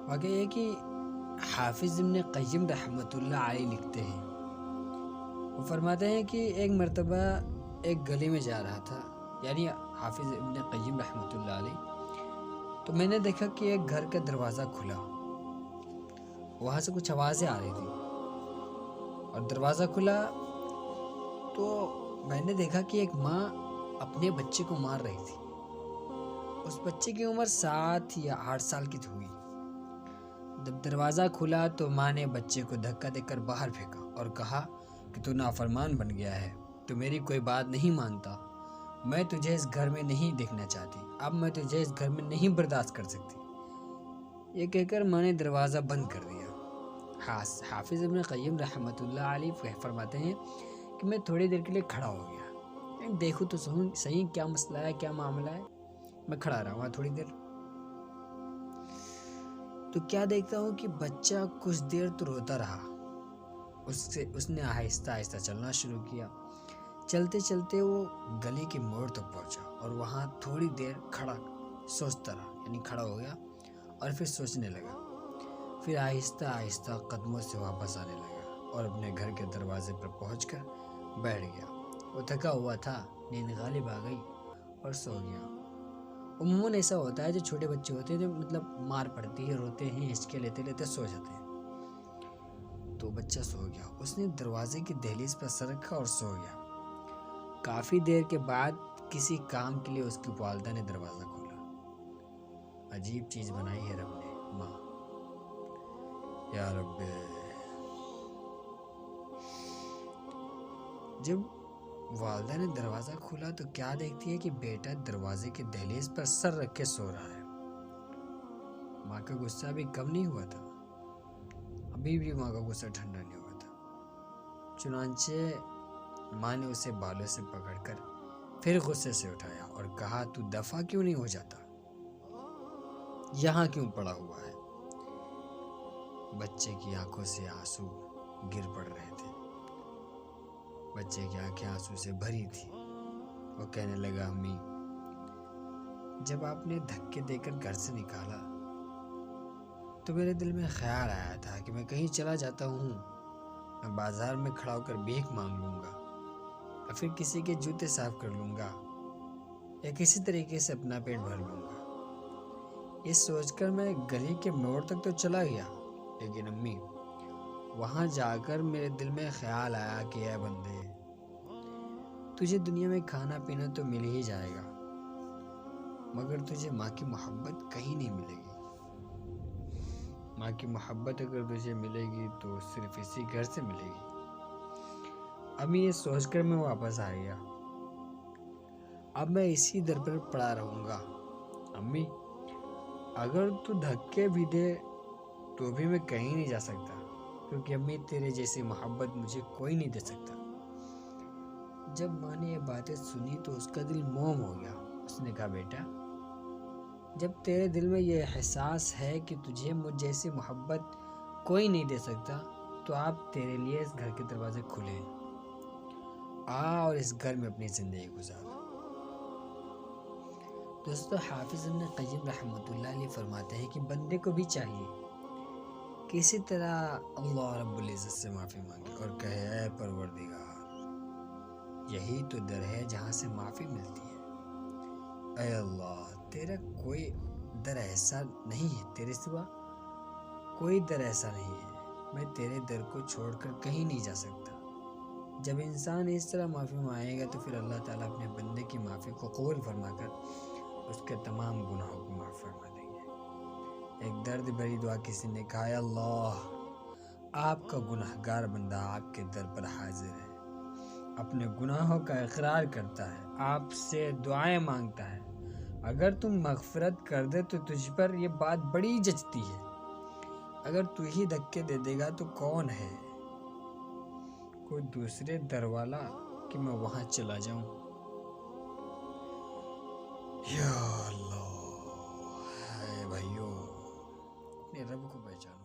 واقعہ یہ کہ حافظ ابن قیم رحمۃ اللہ علیہ لکھتے ہیں، وہ فرماتے ہیں کہ ایک مرتبہ ایک گلی میں جا رہا تھا، یعنی حافظ ابن قیم رحمۃ اللہ علیہ، تو میں نے دیکھا کہ ایک گھر کا دروازہ کھلا، وہاں سے کچھ آوازیں آ رہی تھی، اور دروازہ کھلا تو میں نے دیکھا کہ ایک ماں اپنے بچے کو مار رہی تھی۔ اس بچے کی عمر 7 یا 8 سال کی ہوئی۔ جب دروازہ کھلا تو ماں نے بچے کو دھکا دے کر باہر پھینکا اور کہا کہ تو نافرمان بن گیا ہے، تو میری کوئی بات نہیں مانتا، میں تجھے اس گھر میں نہیں دیکھنا چاہتی، اب میں تجھے اس گھر میں نہیں برداشت کر سکتی۔ یہ کہہ کر ماں نے دروازہ بند کر دیا۔ حافظ ابن قیم رحمۃ اللہ علیہ فرماتے ہیں کہ میں تھوڑی دیر کے لیے کھڑا ہو گیا، دیکھو تو صحیح کیا مسئلہ ہے، کیا معاملہ ہے۔ میں کھڑا رہا وہاں تھوڑی دیر، تو کیا دیکھتا ہوں کہ بچہ کچھ دیر تو روتا رہا، اس نے آہستہ آہستہ چلنا شروع کیا۔ چلتے چلتے وہ گلی کے موڑ تک پہنچا اور وہاں تھوڑی دیر کھڑا سوچتا رہا، یعنی کھڑا ہو گیا اور پھر سوچنے لگا، پھر آہستہ آہستہ قدموں سے واپس آنے لگا اور اپنے گھر کے دروازے پر پہنچ کر بیٹھ گیا۔ وہ تھکا ہوا تھا، نیند غالب آ گئی اور سو گیا۔ عموماً ایسا ہوتا ہے، جو چھوٹے بچے ہوتے ہیں، مطلب مار پڑتی ہے، روتے ہیں، ہچکے لیتے لیتے سو جاتے ہیں۔ تو بچہ سو گیا، اس نے دروازے کی دہلیز پر سر رکھا اور سو گیا۔ کافی دیر کے بعد کسی کام کے لیے اس کی والدہ نے دروازہ کھولا۔ عجیب چیز بنائی ہے رب نے، ماں، یا رب۔ جب والدہ نے دروازہ کھولا تو کیا دیکھتی ہے کہ بیٹا دروازے کی دہلیز پر سر رکھ کے سو رہا ہے۔ ماں کا غصہ ابھی کم نہیں ہوا تھا، ابھی بھی ماں کا غصہ ٹھنڈا نہیں ہوا تھا۔ چنانچہ ماں نے اسے بالوں سے پکڑ کر پھر غصے سے اٹھایا اور کہا، تو دفع کیوں نہیں ہو جاتا، یہاں کیوں پڑا ہوا ہے؟ بچے کی آنکھوں سے آنسو گر پڑ رہے تھے، بچے کی آنکھیں آنسو سے بھری تھی۔ وہ کہنے لگا، امی، جب آپ نے دھکے دے کر گھر سے نکالا تو میرے دل میں خیال آیا تھا کہ میں کہیں چلا جاتا ہوں، میں بازار میں کھڑا ہو کر بھیک مانگ لوں گا، یا پھر کسی کے جوتے صاف کر لوں گا، یا کسی طریقے سے اپنا پیٹ بھر لوں گا۔ یہ سوچ کر میں گلی کے موڑ تک تو چلا گیا، لیکن امی، وہاں جا کر میرے دل میں خیال آیا کہ اے بندے، تجھے دنیا میں کھانا پینا تو مل ہی جائے گا، مگر تجھے ماں کی محبت کہیں نہیں ملے گی۔ ماں کی محبت اگر تجھے ملے گی تو صرف اسی گھر سے ملے گی۔ امی، یہ سوچ کر میں واپس آ گیا، اب میں اسی در پر پڑا رہوں گا۔ امی، اگر تو دھکے بھی دے تو بھی میں کہیں نہیں جا سکتا، کیونکہ امی تیرے جیسی محبت مجھے کوئی نہیں دے سکتا۔ جب ماں نے یہ باتیں سنی تو اس کا دل موم ہو گیا۔ اس نے کہا، بیٹا، جب تیرے دل میں یہ احساس ہے کہ تجھے مجھ جیسی محبت کوئی نہیں دے سکتا، تو آپ تیرے لیے اس گھر کے دروازے کھلے ہیں، آ اور اس گھر میں اپنی زندگی گزار۔ دوستو، حافظ ابن قیم رحمۃ اللہ علیہ فرماتے ہیں کہ بندے کو بھی چاہیے کہ اسی طرح اللہ رب العزت سے معافی مانگے اور کہے، اے پروردگار، یہی تو در ہے جہاں سے معافی ملتی ہے۔ اے اللہ، تیرا کوئی در ایسا نہیں ہے، تیرے سوا کوئی در ایسا نہیں ہے، میں تیرے در کو چھوڑ کر کہیں نہیں جا سکتا۔ جب انسان اس طرح معافی مانگے گا تو پھر اللہ تعالیٰ اپنے بندے کی معافی کو قبول فرما کر اس کے تمام گناہوں کو معاف فرما دیں گے۔ ایک درد بھری دعا کسی نے کہا، اے اللہ، آپ کا گناہگار بندہ آپ کے در پر حاضر ہے، اپنے گناہوں کا اقرار کرتا ہے، آپ سے دعائیں مانگتا ہے، اگر تم مغفرت کر دے تو تجھ پر یہ بات بڑی جچتی ہے، اگر تو ہی دھکے دے دے گا تو کون ہے، کوئی دوسرے در والا کہ میں وہاں چلا جاؤں۔ یا اللہ، اے بھائیو، اپنے رب کو پہچانو۔